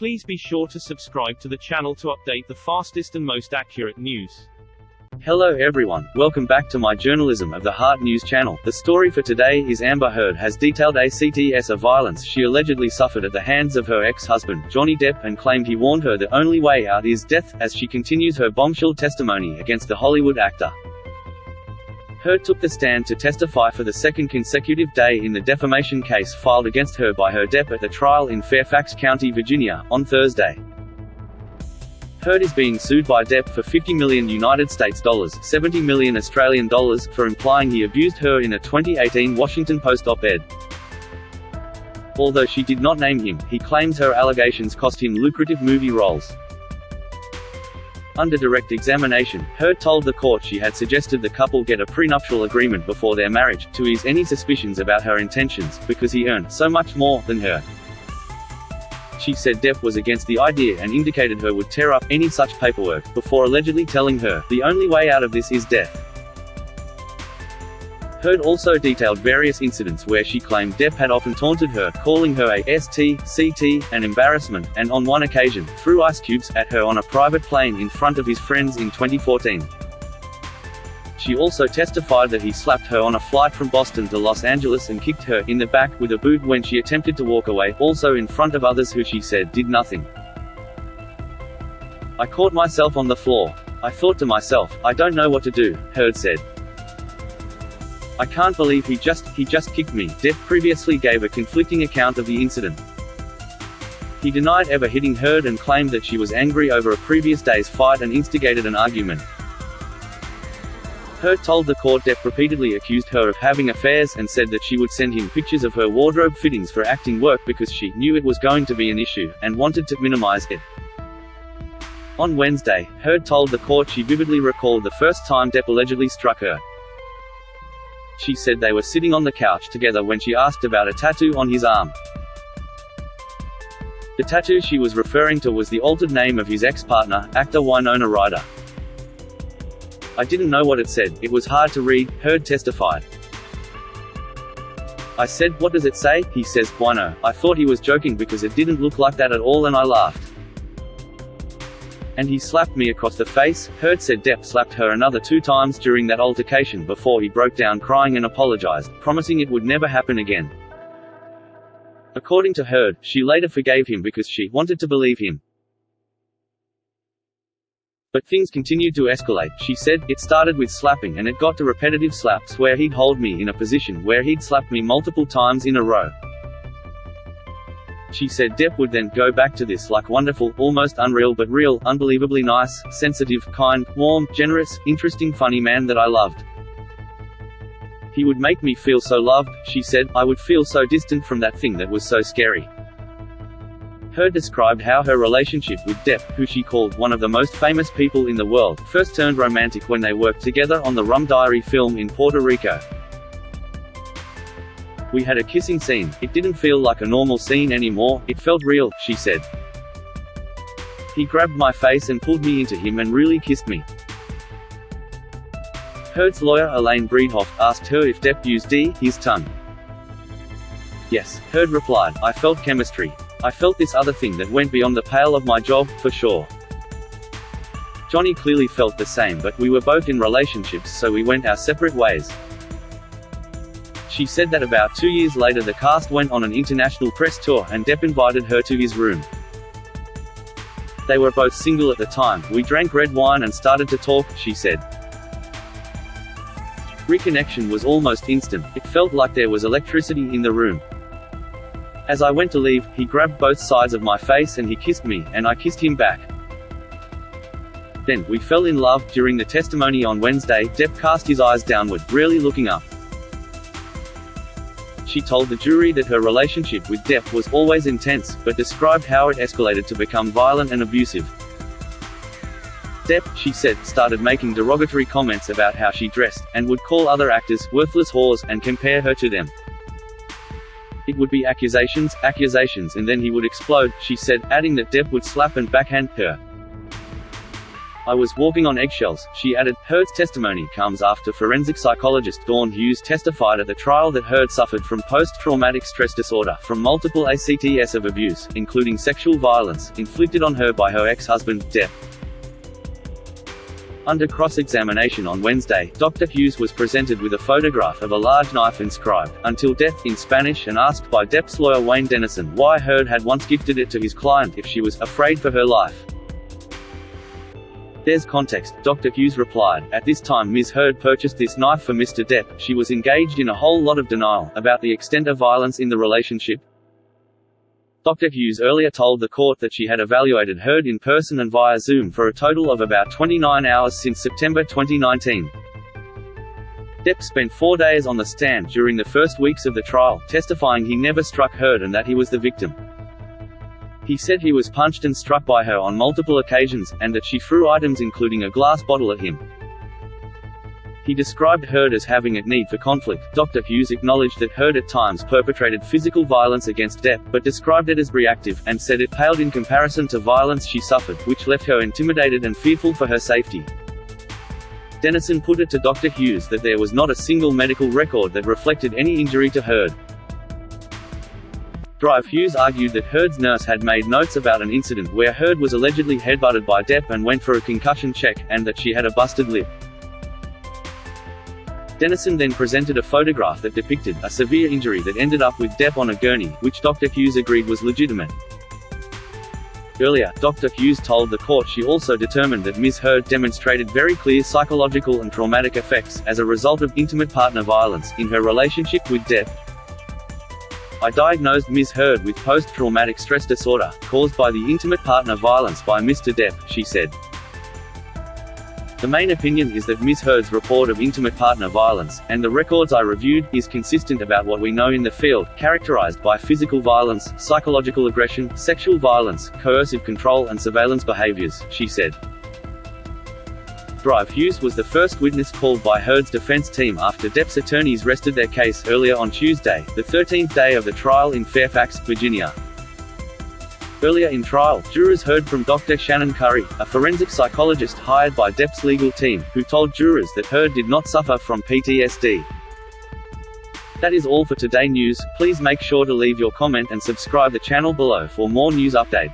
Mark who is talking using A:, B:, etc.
A: Please be sure to subscribe to the channel to update the fastest and most accurate news.
B: Hello everyone, welcome back to my Journalism of the Heart news channel. The story for today is Amber Heard has detailed acts of violence she allegedly suffered at the hands of her ex-husband, Johnny Depp, and claimed he warned her the only way out is death, as she continues her bombshell testimony against the Hollywood actor. Heard took the stand to testify for the second consecutive day in the defamation case filed against her by her Depp at the trial in Fairfax County, Virginia, on Thursday. Heard is being sued by Depp for $50 million dollars, $70 million Australian dollars, for implying he abused her in a 2018 Washington Post op-ed. Although she did not name him, he claims her allegations cost him lucrative movie roles. Under direct examination, Heard told the court she had suggested the couple get a prenuptial agreement before their marriage, to ease any suspicions about her intentions, because he earned so much more than her. She said Depp was against the idea and indicated her would tear up any such paperwork, before allegedly telling her, "The only way out of this is death." Heard also detailed various incidents where she claimed Depp had often taunted her, calling her a "st," an embarrassment, and on one occasion, threw ice cubes at her on a private plane in front of his friends in 2014. She also testified that he slapped her on a flight from Boston to Los Angeles and kicked her in the back with a boot when she attempted to walk away, also in front of others who she said did nothing. "I caught myself on the floor. I thought to myself, I don't know what to do," Heard said. "I can't believe he just kicked me." Depp previously gave a conflicting account of the incident. He denied ever hitting Heard and claimed that she was angry over a previous day's fight and instigated an argument. Heard told the court Depp repeatedly accused her of having affairs and said that she would send him pictures of her wardrobe fittings for acting work because she knew it was going to be an issue, and wanted to minimize it. On Wednesday, Heard told the court she vividly recalled the first time Depp allegedly struck her. She said they were sitting on the couch together when she asked about a tattoo on his arm. The tattoo she was referring to was the altered name of his ex-partner, actor Winona Ryder. "I didn't know what it said, it was hard to read," Heard testified. "I said, 'What does it say?' he says, Wino. I thought he was joking because it didn't look like that at all and I laughed. And he slapped me across the face." Heard said Depp slapped her another 2 times during that altercation before he broke down crying and apologized, promising it would never happen again. According to Heard, she later forgave him because she wanted to believe him. But things continued to escalate. She said, "It started with slapping and it got to repetitive slaps where he'd hold me in a position where he'd slap me multiple times in a row." She said Depp would then go back to this like wonderful, almost unreal but real, unbelievably nice, sensitive, kind, warm, generous, interesting, funny man that I loved. He would make me feel so loved, she said. I would feel so distant from that thing that was so scary. Heard described how her relationship with Depp, who she called one of the most famous people in the world, first turned romantic when they worked together on the Rum Diary film in Puerto Rico. "We had a kissing scene. It didn't feel like a normal scene anymore, it felt real," she said. "He grabbed my face and pulled me into him and really kissed me." Heard's lawyer Elaine Breedhoff asked her if Depp used his tongue. "Yes," Heard replied, "I felt chemistry. I felt this other thing that went beyond the pale of my job, for sure. Johnny clearly felt the same, but we were both in relationships so we went our separate ways." She said that about 2 years later the cast went on an international press tour and Depp invited her to his room. "They were both single at the time, we drank red wine and started to talk," she said. "Reconnection was almost instant, it felt like there was electricity in the room. As I went to leave, he grabbed both sides of my face and he kissed me, and I kissed him back. Then, we fell in love." During the testimony on Wednesday, Depp cast his eyes downward, rarely looking up. She told the jury that her relationship with Depp was always intense, but described how it escalated to become violent and abusive. Depp, she said, started making derogatory comments about how she dressed, and would call other actors worthless whores, and compare her to them. It would be accusations, and then he would explode, she said, adding that Depp would slap and backhand her. "I was walking on eggshells," she added. Heard's testimony comes after forensic psychologist Dawn Hughes testified at the trial that Heard suffered from post-traumatic stress disorder from multiple acts of abuse, including sexual violence, inflicted on her by her ex-husband, Depp. Under cross-examination on Wednesday, Dr. Hughes was presented with a photograph of a large knife inscribed, "Until Death," in Spanish, and asked by Depp's lawyer Wayne Dennison why Heard had once gifted it to his client if she was "afraid for her life." "There's context," Dr. Hughes replied. "At this time Ms. Heard purchased this knife for Mr. Depp. She was engaged in a whole lot of denial about the extent of violence in the relationship." Dr. Hughes earlier told the court that she had evaluated Heard in person and via Zoom for a total of about 29 hours since September 2019. Depp spent 4 days on the stand during the first weeks of the trial, testifying he never struck Heard and that he was the victim. He said he was punched and struck by her on multiple occasions, and that she threw items including a glass bottle at him. He described Heard as having a need for conflict. Dr. Hughes acknowledged that Heard at times perpetrated physical violence against Depp, but described it as reactive, and said it paled in comparison to violence she suffered, which left her intimidated and fearful for her safety. Dennison put it to Dr. Hughes that there was not a single medical record that reflected any injury to Heard. Hughes argued that Heard's nurse had made notes about an incident where Heard was allegedly headbutted by Depp and went for a concussion check, and that she had a busted lip. Dennison then presented a photograph that depicted a severe injury that ended up with Depp on a gurney, which Dr. Hughes agreed was legitimate. Earlier, Dr. Hughes told the court she also determined that Ms. Heard demonstrated very clear psychological and traumatic effects, as a result of intimate partner violence, in her relationship with Depp. "I diagnosed Ms. Heard with post-traumatic stress disorder, caused by the intimate partner violence by Mr. Depp," she said. "The main opinion is that Ms. Heard's report of intimate partner violence, and the records I reviewed, is consistent about what we know in the field, characterized by physical violence, psychological aggression, sexual violence, coercive control and surveillance behaviors," she said. Hughes was the first witness called by Heard's defense team after Depp's attorneys rested their case earlier on Tuesday, the 13th day of the trial in Fairfax, Virginia. Earlier in trial, jurors heard from Dr. Shannon Curry, a forensic psychologist hired by Depp's legal team, who told jurors that Heard did not suffer from PTSD. That is all for Today News. Please make sure to leave your comment and subscribe the channel below for more news update.